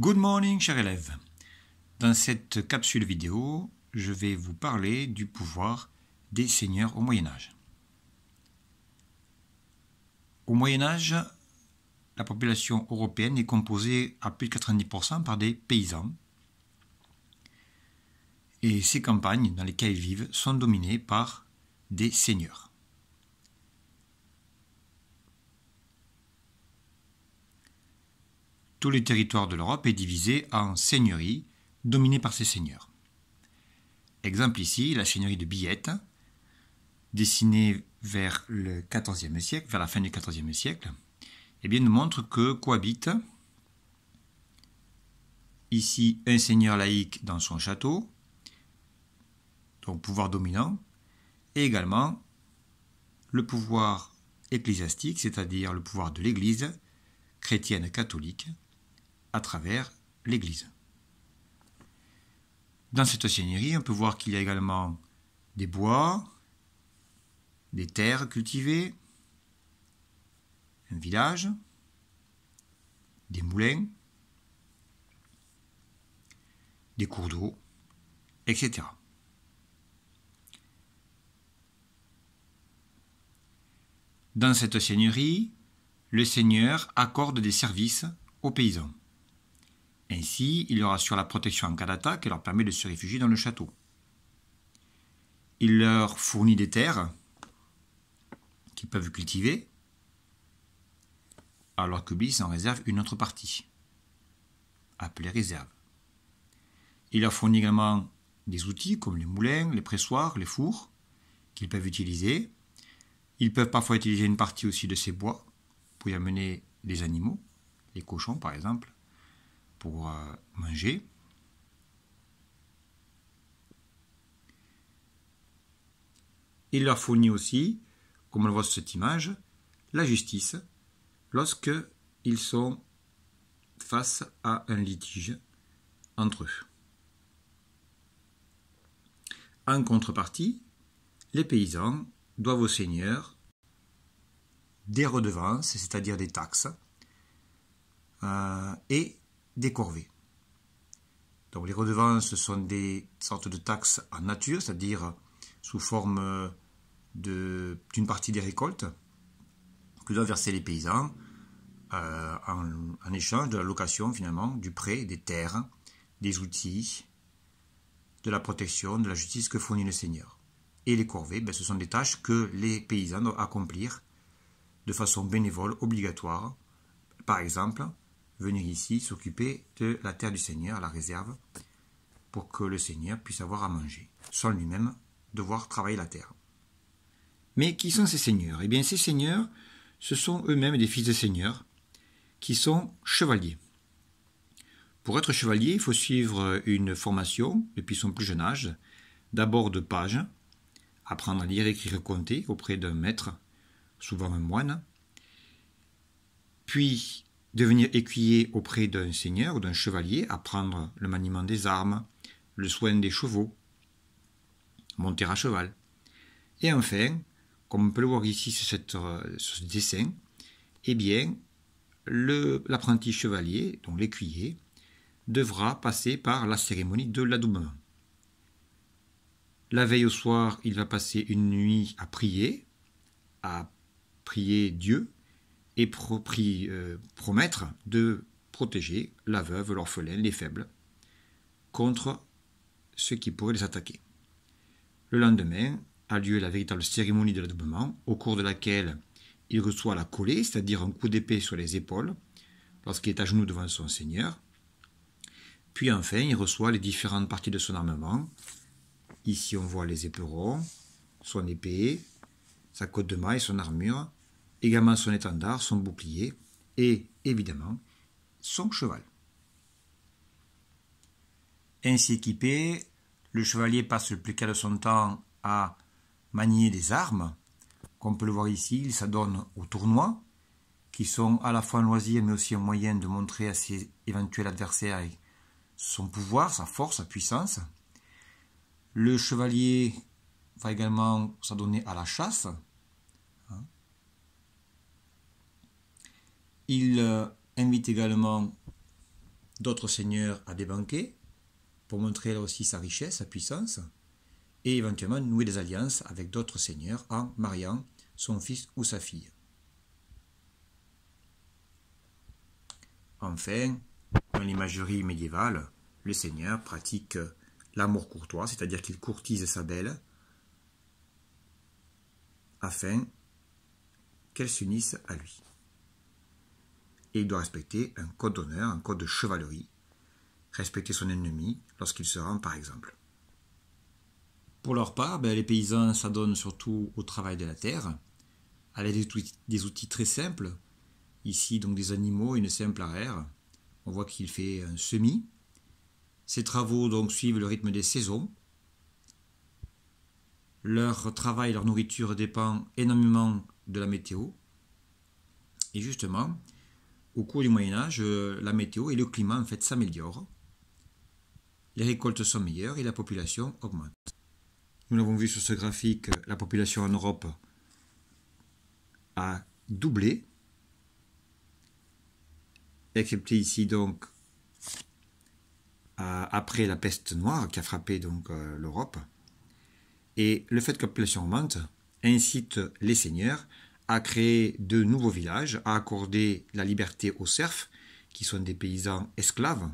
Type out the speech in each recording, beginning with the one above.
Good morning, chers élèves. Dans cette capsule vidéo, je vais vous parler du pouvoir des seigneurs au Moyen-Âge. Au Moyen-Âge, la population européenne est composée à plus de 90% par des paysans. Et ces campagnes dans lesquelles ils vivent sont dominées par des seigneurs. Tout le territoire de l'Europe est divisé en seigneuries dominées par ces seigneurs. Exemple ici, la seigneurie de Billette, dessinée vers le XIVe siècle, vers la fin du XIVe siècle, nous montre que cohabitent ici un seigneur laïque dans son château, donc pouvoir dominant, et également le pouvoir ecclésiastique, c'est-à-dire le pouvoir de l'Église chrétienne catholique, à travers l'Église. Dans cette seigneurie, on peut voir qu'il y a également des bois, des terres cultivées, un village, des moulins, des cours d'eau, etc. Dans cette seigneurie, le seigneur accorde des services aux paysans. Ainsi, il leur assure la protection en cas d'attaque et leur permet de se réfugier dans le château. Il leur fournit des terres qu'ils peuvent cultiver, alors que lui s'en réserve une autre partie, appelée réserve. Il leur fournit également des outils comme les moulins, les pressoirs, les fours, qu'ils peuvent utiliser. Ils peuvent parfois utiliser une partie aussi de ces bois pour y amener des animaux, les cochons par exemple, pour manger. Il leur fournit aussi, comme on le voit sur cette image, la justice lorsqu'ils sont face à un litige entre eux. En contrepartie, les paysans doivent au seigneur des redevances, c'est-à-dire des taxes, et des corvées. Donc les redevances sont des sortes de taxes en nature, c'est-à-dire sous forme d'une partie des récoltes que doivent verser les paysans en échange de la location finalement, du prêt, des terres, des outils, de la protection, de la justice que fournit le seigneur. Et les corvées, ce sont des tâches que les paysans doivent accomplir de façon bénévole, obligatoire. Par exemple, venir ici s'occuper de la terre du seigneur, la réserve, pour que le seigneur puisse avoir à manger, sans lui-même devoir travailler la terre. Mais qui sont ces seigneurs? Eh bien, ces seigneurs, ce sont eux-mêmes des fils de seigneurs qui sont chevaliers. Pour être chevalier, il faut suivre une formation depuis son plus jeune âge, d'abord de page, apprendre à lire, écrire et compter auprès d'un maître, souvent un moine, puis devenir écuyer auprès d'un seigneur ou d'un chevalier, apprendre le maniement des armes, le soin des chevaux, monter à cheval. Et enfin, comme on peut le voir ici sur ce dessin, eh bien, l'apprenti chevalier, donc l'écuyer, devra passer par la cérémonie de l'adoubement. La veille au soir, il va passer une nuit à prier Dieu, et promettre de protéger la veuve, l'orphelin, les faibles, contre ceux qui pourraient les attaquer. Le lendemain a lieu la véritable cérémonie de l'adoubement, au cours de laquelle il reçoit la collée, c'est-à-dire un coup d'épée sur les épaules, lorsqu'il est à genoux devant son seigneur. Puis enfin, il reçoit les différentes parties de son armement. Ici, on voit les éperons, son épée, sa cotte de maille, son armure, également son étendard, son bouclier et, évidemment, son cheval. Ainsi équipé, le chevalier passe le plus clair de son temps à manier des armes. Comme on peut le voir ici, il s'adonne aux tournois, qui sont à la fois un loisir mais aussi un moyen de montrer à ses éventuels adversaires son pouvoir, sa force, sa puissance. Le chevalier va également s'adonner à la chasse. Il invite également d'autres seigneurs à des banquets pour montrer là aussi sa richesse, sa puissance, et éventuellement nouer des alliances avec d'autres seigneurs en mariant son fils ou sa fille. Enfin, dans l'imagerie médiévale, le seigneur pratique l'amour courtois, c'est-à-dire qu'il courtise sa belle afin qu'elle s'unisse à lui. Et il doit respecter un code d'honneur, un code de chevalerie, respecter son ennemi lorsqu'il se rend par exemple. Pour leur part, les paysans s'adonnent surtout au travail de la terre, à l'aide des outils très simples. Ici, donc des animaux, une simple arère. On voit qu'il fait un semis. Ces travaux donc suivent le rythme des saisons. Leur travail, leur nourriture dépend énormément de la météo. Et justement, au cours du Moyen-Âge, la météo et le climat en fait s'améliorent. Les récoltes sont meilleures et la population augmente. Nous l'avons vu sur ce graphique, la population en Europe a doublé, excepté ici donc après la peste noire qui a frappé donc l'Europe. Et le fait que la population augmente incite les seigneurs à créer de nouveaux villages, à accorder la liberté aux serfs, qui sont des paysans esclaves,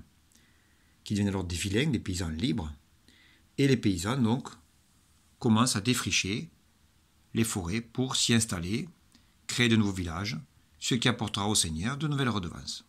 qui deviennent alors des vilains, des paysans libres. Et les paysans donc commencent à défricher les forêts pour s'y installer, créer de nouveaux villages, ce qui apportera aux seigneurs de nouvelles redevances.